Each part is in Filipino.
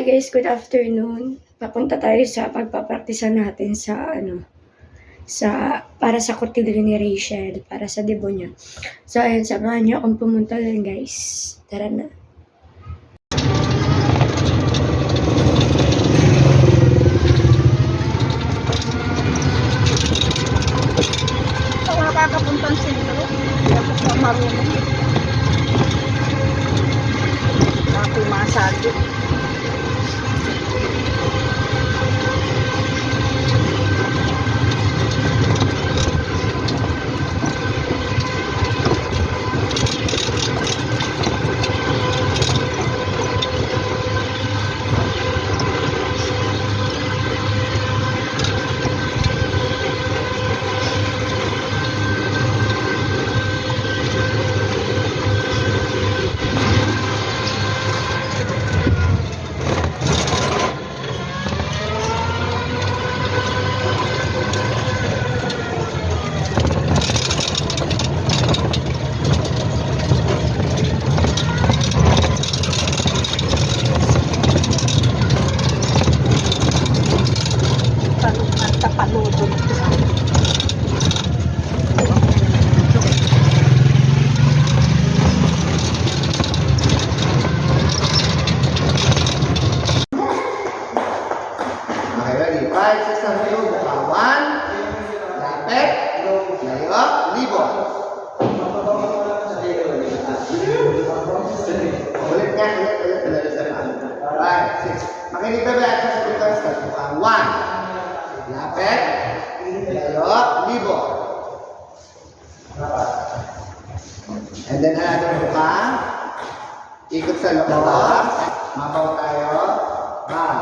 Hi guys, good afternoon. Papunta tayo sa pagpapraktisa natin sa para sa cotillion ni Rachel, para sa debo niya. So ayun, samahan niyo akong pumunta lang guys. Tara na. Sa nakakapuntang sentro, hindi ako sa marunong. Ako masabi. Tapaludod ko. Okay, ready? 5, 6, 7, 8, buka. 1, lapit, layo, libon. Ulit nga, ulit. 5, 6. Makinig ka ba sa sequence na buka. 1, lapit, layo, libon. And then another buka. Ikot sa loob. Mabaw tayo. Bang.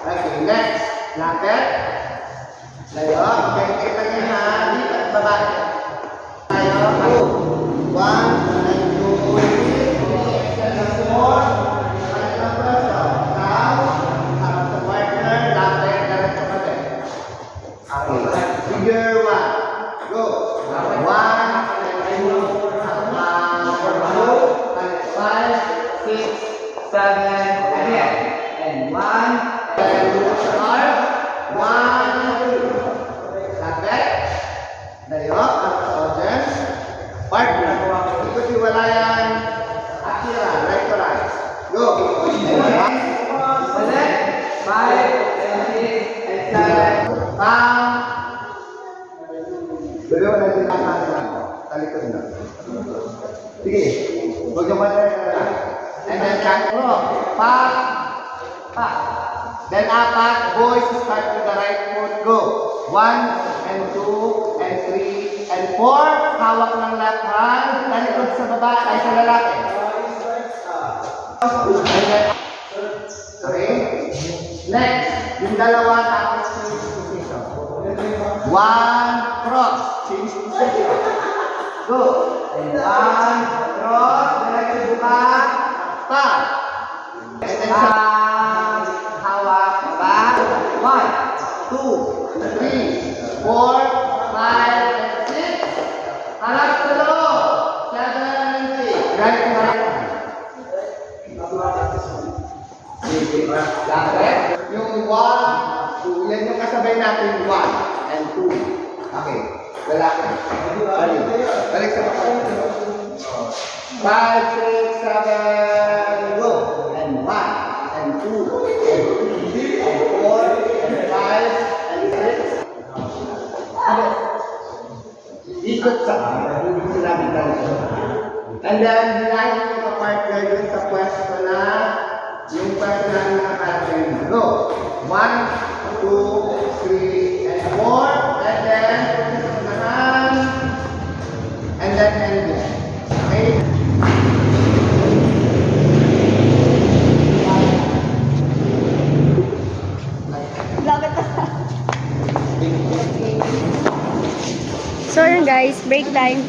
Okay, next. Lapit. Layo. Okay, kita nyo na. Lipat baba. Tayo. 2, 1, and 2, 3, 4. Panitang preso. Now, harap sa partner. Lapit. Darat sa pati. Okay. Figure 1. Go. 1, and 2, 5, 6, 7, again. And 1, and 2, start. 1, 2. Lapit. Layo. At sa audience. Partner. Ikuti walayan. Akira. Right to right. Go. 1, 5, and 6, and 7. Bang. Beliau na din ang talikod na. Sige. Huwag yung matay. And then cangkro. Pa. Then apat. Boys, start with the right foot. Go. 1, and 2, and 3, and 4. Hawak ng left hand. Talikod sa baba ay sa lalaki. And then, okay. Next. Yung dalawa tapos change position. 1, cross. Change position. Go. And 1, cross. Diretso buka. Pa. And then hawak. Baba. 1, 2, 3, 4, 5, and 6. Harap sa loob. 7, 8. Right to right. Lapit. Yung 1, 2. Yan yung kasabay natin. 1 and 2. Okay. Lalaki. Balik sa kapag. 5, 6, 7, go. And 1, and 2, and 3, and 4, and 5, and 6. Okay. Ikot sa sinabi tayo. And then, hilahin mo sa partner dun sa pwesto na yung pwesto na nakakarating. Go. 1, 2, 3, and 4. And then, and then end it. Okay? So yun guys, break time.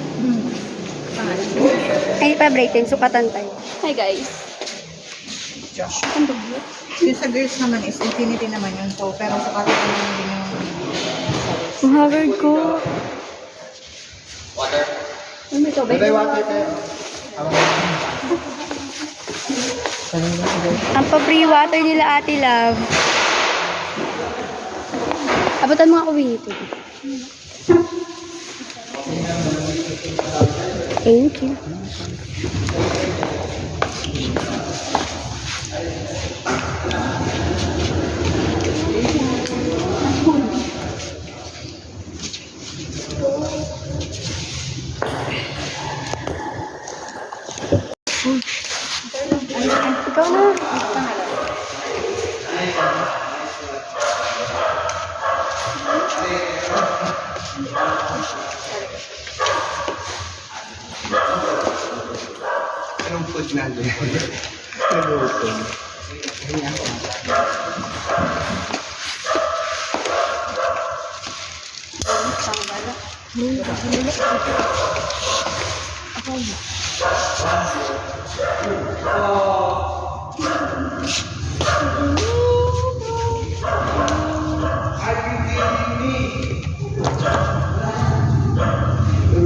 Ay, pa break time, sukatan time. Hi guys. Yung sa girls naman is infinity naman yun. So, pero sa kapit naman din yung Ang haggard ko. Water. Ano ito? Water, water. Ang pa-free water nila, Ate Love. Abutan mo ako, Winnie. Thank you. Ikaw na. Anong food natin? Naluto.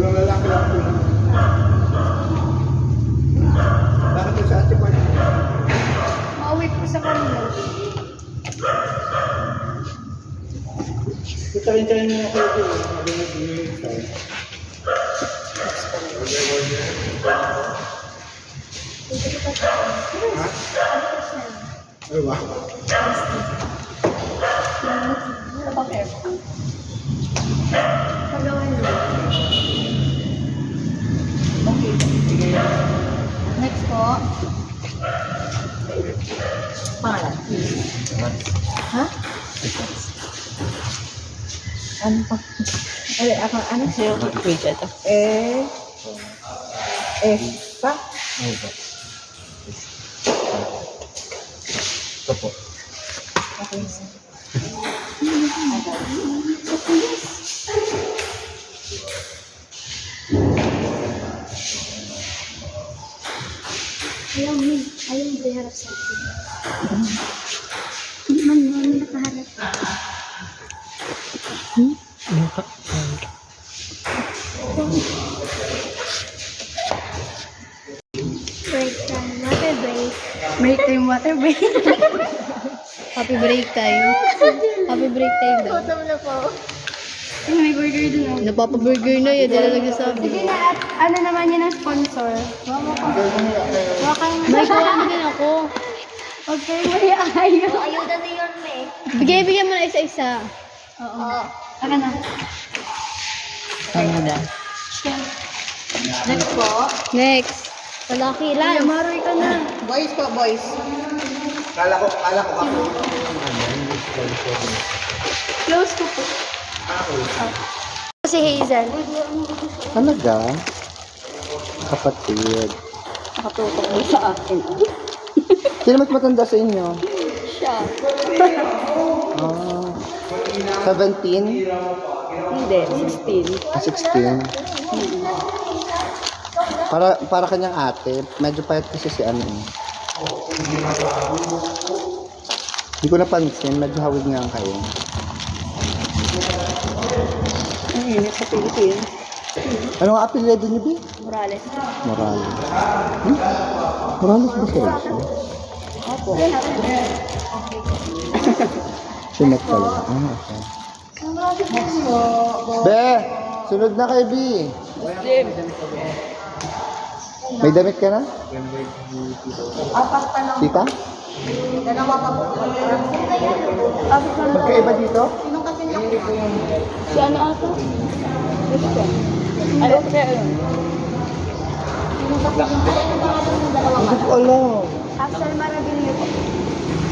Lalaki lang po. Bakit yung sa ate pa? Mauwi po sa kanila. Kita rin kayo nila kayo doon. Ha? Ano ba? Next po. Pangalan. Ha? Ano pa? Ano sa'yo? Wait, ito. Pa? Ito po. Okay. Ayaw mo. Ayaw mo harap sa akin. Hindi man mo nakaharap. Break time. Water break. Break time, water break. Happy break time. Happy break time daw. Gutom na po. Ay, may burger dun oh. Napapaburger na yun. Dila nagsasabi. Sige na, at ano naman yun ang sponsor? Wakang May kuha mo din ako. okay, may ayaw. Ayuda na yun, me. Bigyan mo na isa-isa. Oo. Saka na. Ano na? Next po. Next. Palaki lang. Maroy ka na. Boys po, boys. Kala ko ako. Close ko po. Si Hazel. Talaga? Kapatid. Nakatutok mo sa akin. Sino mas matanda sa inyo? Siya. Ah, 17? Hindi, 16. 16? Para kanyang ate. Medyo payat kasi si ano. Hindi ko napansin. Medyo hawig nga kayo. Ay, init sa Pilipinas. Ano nga apelyido niyo, Bi? Morales. Morales. Morales ba si Rachel? Opo. Sinet pala. Ah, okay. Be! Sunod na kay Bi. May damit ka na? Apat pa lang. Tita? Dalawa pa po. Magkaiba dito? Sino kasi niya? Si ano ata? Christian. Ano kasi ano? Sino kasi yung pangalan ng dalawa Hindi ko alam. Axel Marabilio po.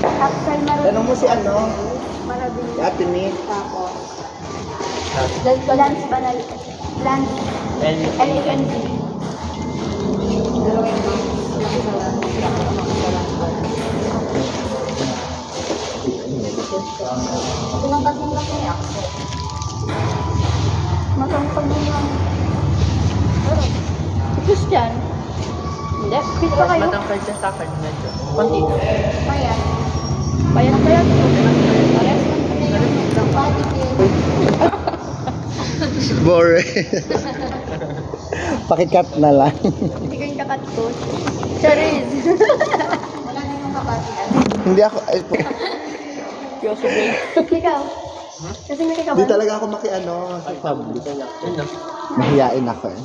Axel Marabilio. Tanong mo si ano? Marabilio. Si Ate Nick. Tapos. Lance Banal. Lance. L-A-N-C. Dalawa yung Ilang kasing laki ni Axel. Matangkad mo lang. Pero, si Christian. Hindi, fit pa kayo. Matangkad siya sa akin medyo. Konti. Payat. Payat. Parehas lang kami. Boring. Pakikat na lang. Hindi ko yung kakat ko. Charis. Hindi ako, ay, Yoso Bay. Ikaw? Kasi may ikaw hindi ba? talaga ako makiano sa public. Yun na. Mahiyain ako eh.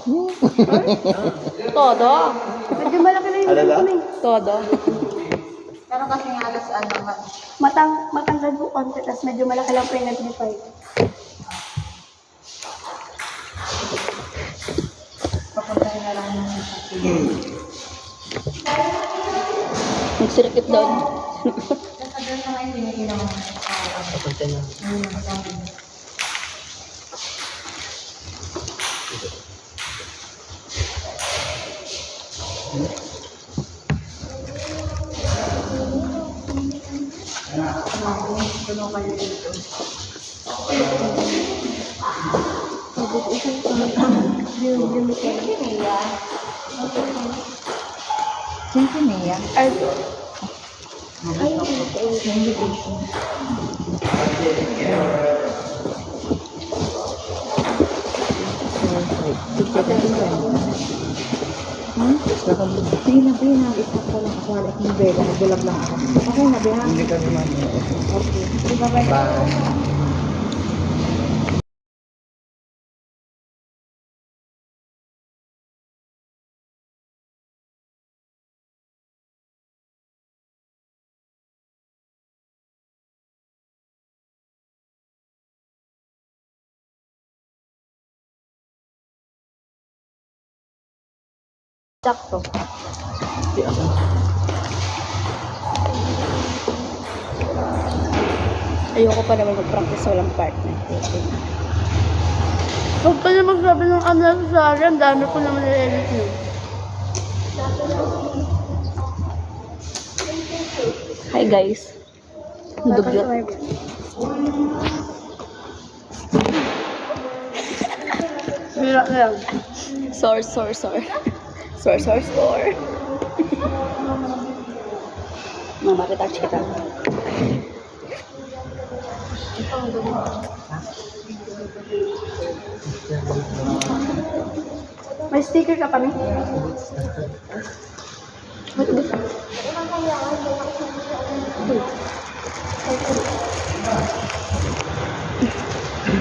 Todo. Medyo malaki na yung Alala? ganito eh. Todo. Pero kasi nga alas Matangkad po konti, tapos medyo malaki lang po yung nagnipay. papuntahin na lang yung Nagsirikip doon. nasa doon na ngayon binigilang mo. Papunta na. Sinsinia. Sige na, Bea. Nag-isap ko lang ako. Wala akong Bea. Nagbulag lang ako. Okay na, Bea. Hindi ka naman. Okay. Bye-bye. Bye. Sakto. Ayoko pa naman mag-practice sa walang partner. Huwag ka na magsabi ng ano sa akin, dami ko naman i-edit yun. Hi guys. Dugyot. Hira na lang. Sore. Sore. Mama, retouch kita. May sticker ka pa rin?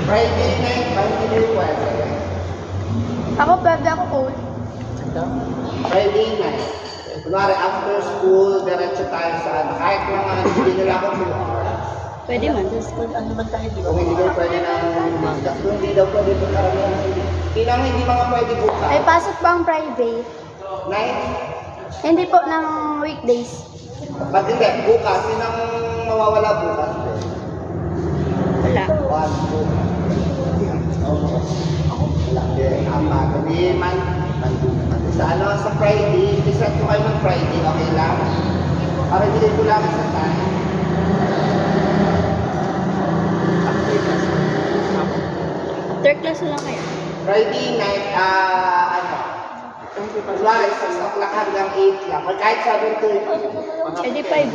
Friday night, Friday pwede. Ako pwede ako coach. Friday night. Kunwari, after school, diretso tayo sa ano. Kahit mga hindi nila ako 2 hours. Pwede man. Ano man tayo dito? Kung hindi kayo pwede ng umaga. Kung hindi daw pwede po Ilang hindi mga pwede bukas. Ay, pasok pa ang Friday. Night? Hindi po ng weekdays. Ba't hindi? Bukas. Sinang mawawala bukas? Wala. 1, 2. Wala. Hindi. Apat. Hindi man. Sa ano, sa Friday, isa ko kayo ng Friday, okay lang? Para hindi ko lang sa time. Third class na lang kaya. Friday night, ano, kunwari, 6 o'clock hanggang 8 lang. Or kahit 7 to Pwede 5.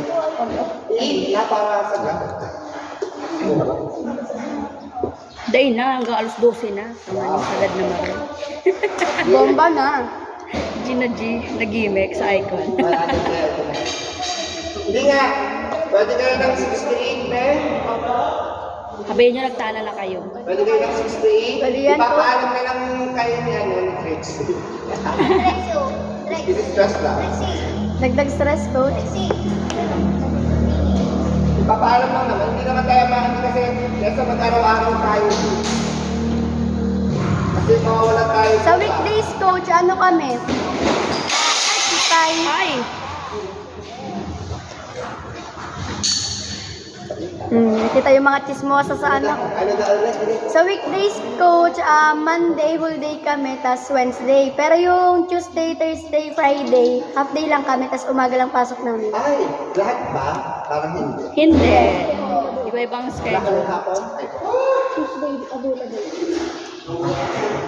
8 na para sa gabi. Day na, hanggang alas 12 na. Tama niyo, sagad na maroon. Bomba na. G na G, nag-gimmick sa icon. Wala na tayo. Hindi nga, pwede kayo ng 68, be? Sabihin nyo, nagtala na kayo. Pwede kayo ng 68? Pwede yan po. Ipapaalam na lang kayo ni ano, ni Trixie. Stress lang. Dagdag stress coach. Ipapaalam lang naman, hindi naman tayo maano kasi nasa mag-araw-araw tayo. Kasi mawawala tayo. Sa weekdays coach, ano kami? Time. Hi! Kita yung mga chismosa sa ano. Ano na ulit? Sa weekdays coach, Monday, whole day kami, tas Wednesday. Pero yung Tuesday, Thursday, Friday, half day lang kami, tas umaga lang pasok namin. Ay, lahat ba? Parang hindi. Hindi. Iba-ibang Lahat schedule. ng hapon? Ay, Tuesday, available.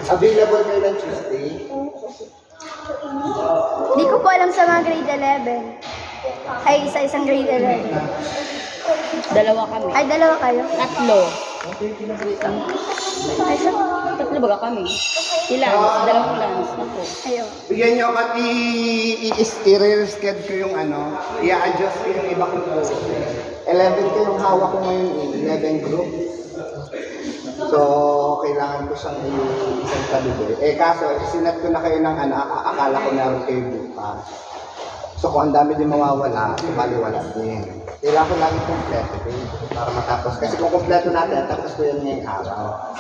available kayo ng Tuesday? Di ko po alam sa mga grade 11. Ay, isa-isang grade 11. Dalawa kami. Ay, dalawa kayo. Tatlo. Ay, tatlo baga kami. Ilan? Dalawang lans. Ako. Ayun. Bigyan niyo ako at i-resched ko yung ano, i-adjust ko yung iba kong group. 11 ko yung hawak ko ngayon, 11 group. So, kailangan ko siyang isang tabi. Kaso, sinat ko na kayo ng ano, akala ko naroon kayo bukas. So, kung ang dami din mawawala, wala din. Kailangan ko lagi kompleto para matapos. Kasi kung kompleto natin, tapos ko yun ngayong araw.